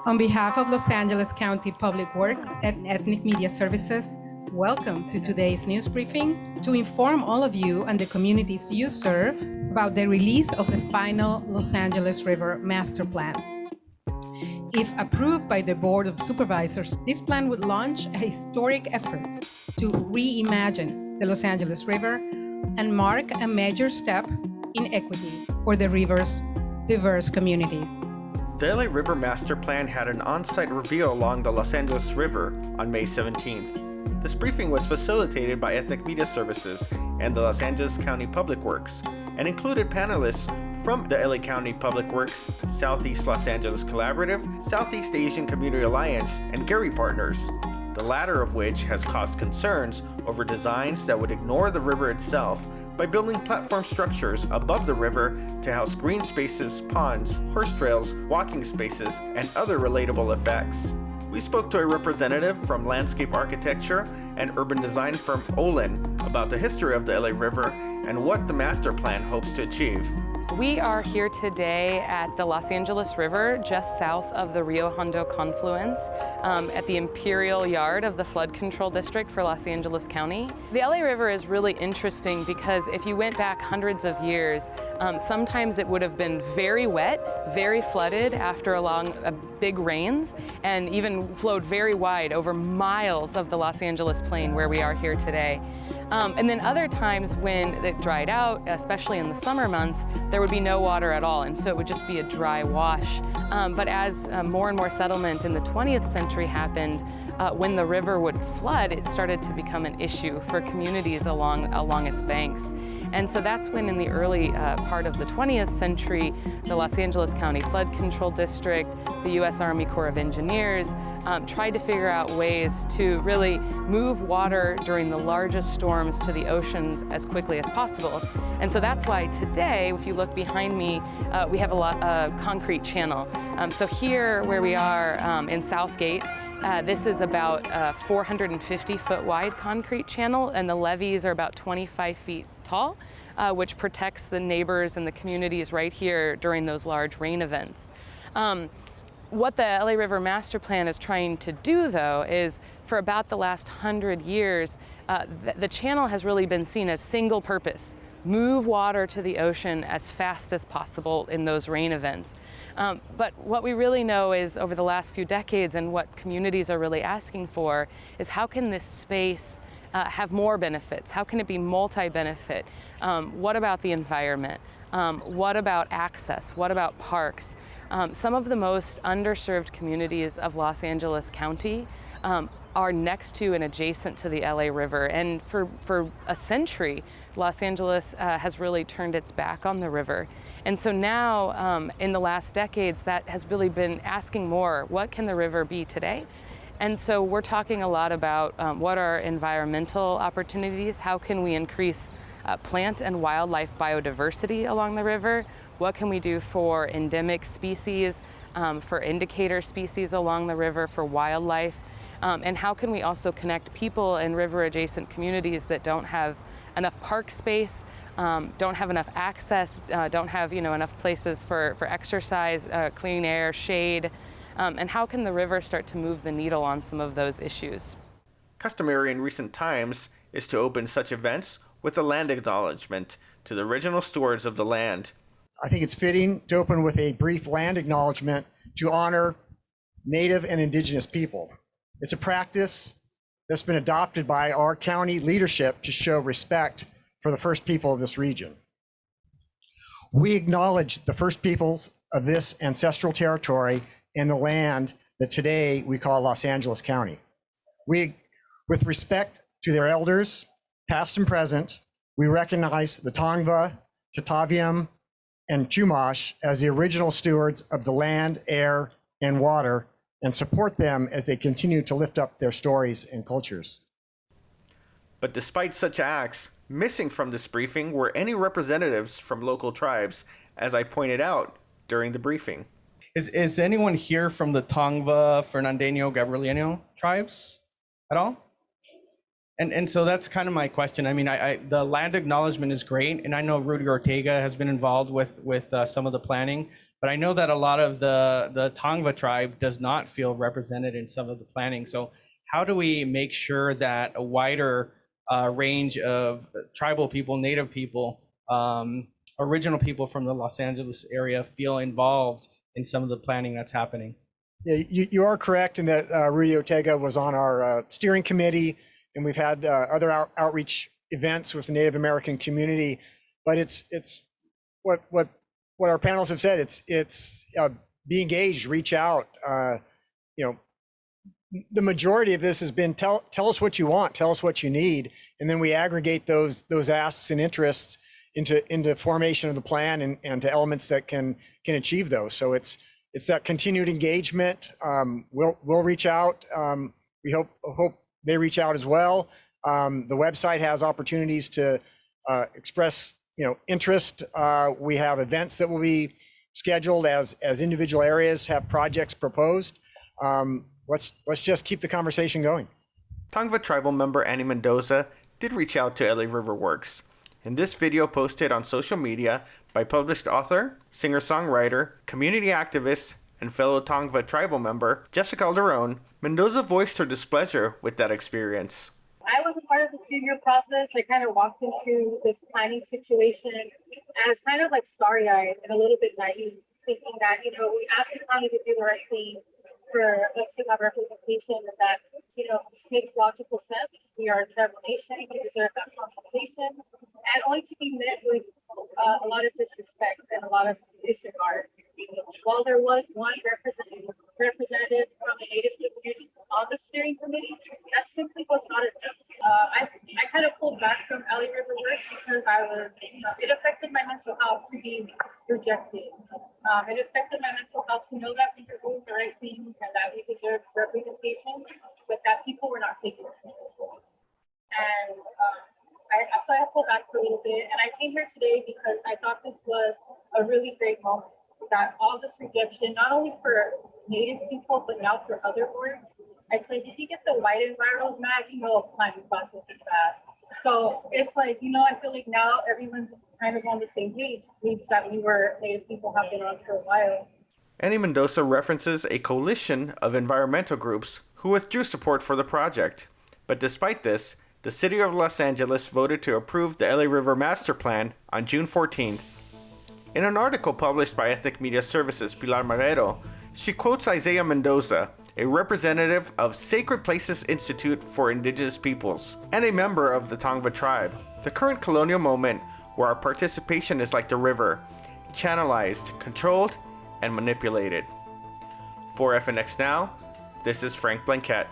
On behalf of Los Angeles County Public Works and Ethnic Media Services, welcome to today's news briefing to inform all of you and the communities you serve about the release of the final Los Angeles River Master Plan. If approved by the Board of Supervisors, this plan would launch a historic effort to reimagine the Los Angeles River and mark a major step in equity for the river's diverse communities. The LA River Master Plan had an on-site reveal along the Los Angeles River on May 17th. This briefing was facilitated by Ethnic Media Services and the Los Angeles County Public Works and included panelists from the LA County Public Works, Southeast Los Angeles Collaborative, Southeast Asian Community Alliance, and Gary Partners, the latter of which has caused concerns over designs that would ignore the river itself by building platform structures above the river to house green spaces, ponds, horse trails, walking spaces, and other relatable effects. We spoke to a representative from landscape architecture and urban design firm Olin about the history of the LA River and what the master plan hopes to achieve. We are here today at the Los Angeles River, just south of the Rio Hondo confluence, at the Imperial Yard of the Flood Control District for Los Angeles County. The LA River is really interesting because if you went back hundreds of years, sometimes it would have been very wet, very flooded after big rains, and even flowed very wide over miles of the Los Angeles plain where we are here today. And then other times when it dried out, especially in the summer months, there would be no water at all, and so it would just be a dry wash. But as more and more settlement in the 20th century happened, when the river would flood, it started to become an issue for communities along its banks. And so that's when in the early part of the 20th century, the Los Angeles County Flood Control District, the U.S. Army Corps of Engineers, tried to figure out ways to really move water during the largest storms to the oceans as quickly as possible. And so that's why today, if you look behind me, we have a concrete channel. So here where we are in Southgate, this is about a 450-foot wide concrete channel, and the levees are about 25 feet tall, which protects the neighbors and the communities right here during those large rain events. What the LA River Master Plan is trying to do, though, is for about the last 100 years, the channel has really been seen as single purpose: move water to the ocean as fast as possible in those rain events. But what we really know is over the last few decades, and what communities are really asking for, is how can this space have more benefits? How can it be multi-benefit? What about the environment? What about access? What about parks? Some of the most underserved communities of Los Angeles County are next to and adjacent to the LA River. And for a century, Los Angeles has really turned its back on the river. And so now, in the last decades, that has really been asking more: what can the river be today? And so we're talking a lot about what are environmental opportunities, how can we increase plant and wildlife biodiversity along the river, what can we do for endemic species, for indicator species along the river, for wildlife, and how can we also connect people in river-adjacent communities that don't have enough park space, don't have enough access, don't have enough places for exercise, clean air, shade, and how can the river start to move the needle on some of those issues? Customary in recent times is to open such events with a land acknowledgement to the original stewards of the land. I think it's fitting to open with a brief land acknowledgement to honor Native and Indigenous people. It's a practice that's been adopted by our county leadership to show respect for the first people of this region. We acknowledge the first peoples of this ancestral territory and the land that today we call Los Angeles County. With respect to their elders, past and present, we recognize the Tongva, Tataviam, and Chumash as the original stewards of the land, air, and water, and support them as they continue to lift up their stories and cultures. But despite such acts, missing from this briefing were any representatives from local tribes, as I pointed out during the briefing. Is anyone here from the Tongva, Fernandino, Gabrielino tribes at all? And so that's kind of my question. I mean, the land acknowledgement is great, and I know Rudy Ortega has been involved with some of the planning, but I know that a lot of the Tongva tribe does not feel represented in some of the planning. So how do we make sure that a wider range of tribal people, native people, original people from the Los Angeles area feel involved in some of the planning that's happening? Yeah, you are correct in that Rudy Ortega was on our steering committee, and we've had other outreach events with the Native American community. But it's what our panels have said. It's be engaged, reach out. The majority of this has been tell us what you want, tell us what you need, and then we aggregate those asks and interests into formation of the plan and to elements that can achieve those. So it's that continued engagement. We'll reach out. We hope they reach out as well. The website has opportunities to express interest. We have events that will be scheduled as individual areas have projects proposed. Let's just keep the conversation going. Tongva tribal member Annie Mendoza did reach out to LA River Works. In this video posted on social media by published author, singer-songwriter, community activist, and fellow Tongva tribal member Jessica Alderone, Mendoza voiced her displeasure with that experience. I was a part of the 2-year process. I kind of walked into this planning situation as kind of like starry-eyed and a little bit naive, thinking that, we asked the county to do the right thing for us to have representation, and that, this makes logical sense. We are a tribal nation, we deserve that consultation, and only to be met with a lot of disrespect and a lot of disregard. While there was one representative from the Native community on the steering committee, that simply was not enough. I kind of pulled back from LA River Works because it affected my mental health to be rejected. It affected my mental health to know that we were doing the right thing and that we deserved representation, but that people were not taking us seriously. And so I pulled back for a little bit, and I came here today because I thought this was a really great moment. That all this rejection, not only for Native people, but now for other boards. I said, if you get the white environmentals mad, planning process is bad. So it's like, I feel like now everyone's kind of on the same page. That Native people have been on for a while. Annie Mendoza references a coalition of environmental groups who withdrew support for the project. But despite this, the city of Los Angeles voted to approve the LA River Master Plan on June 14th. In an article published by Ethnic Media Services Pilar Marrero, she quotes Isaiah Mendoza, a representative of Sacred Places Institute for Indigenous Peoples and a member of the Tongva tribe. The current colonial moment where our participation is like the river, channelized, controlled, and manipulated. For FNX Now, this is Frank Blanquette.